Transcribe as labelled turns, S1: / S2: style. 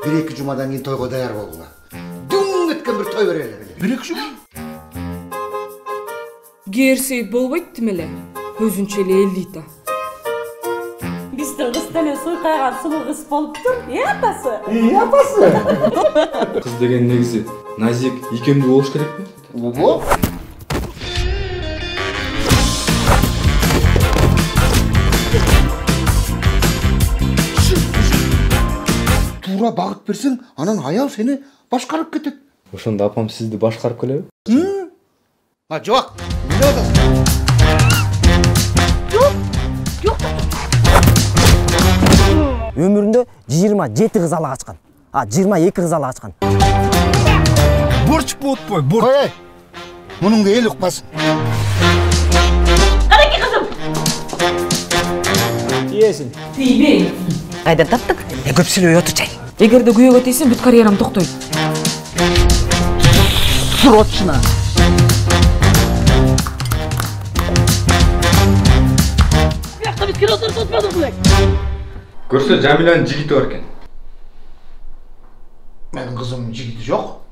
S1: 1-2 жумадан кийин тойго даяр болгула. Дүң эткен бир той берели.
S2: 1-2 жума?
S3: Герсейт болбойт тимеле. Өзүнчө эле элита.
S4: Биздин кыз деле суйкайган сулуу кыз болуптур. Апасы?
S5: Кыз деген негизи назик, ийкемдүү болуш керекпи?
S1: Ого. Туура багыт берсең, анан аял сени башкарып кетет.
S5: Ошондо апам сизди башкарып келеби?
S1: Жок. Эмне атасың?
S6: Өмүрүндө 27 кыз ала качкан. 22 кыз ала качкан.
S2: Борч болуп кой, борч.
S1: Кой. Мунуңду эл укпасын.
S4: Кадайки кызым?
S6: Тиесиң.
S3: Тийбей.
S6: Кайдан таптык? Көп сүйлөбөй отурчай.
S3: Эгерде күйөөгө тийсем, бүт карьерам токтойт.
S6: Срочно.
S4: Бuyakta biz kiloları tutmadık mı?
S5: Көрсө Жамиланын жигити бар экен.
S1: Менин кызымдын жигити жок.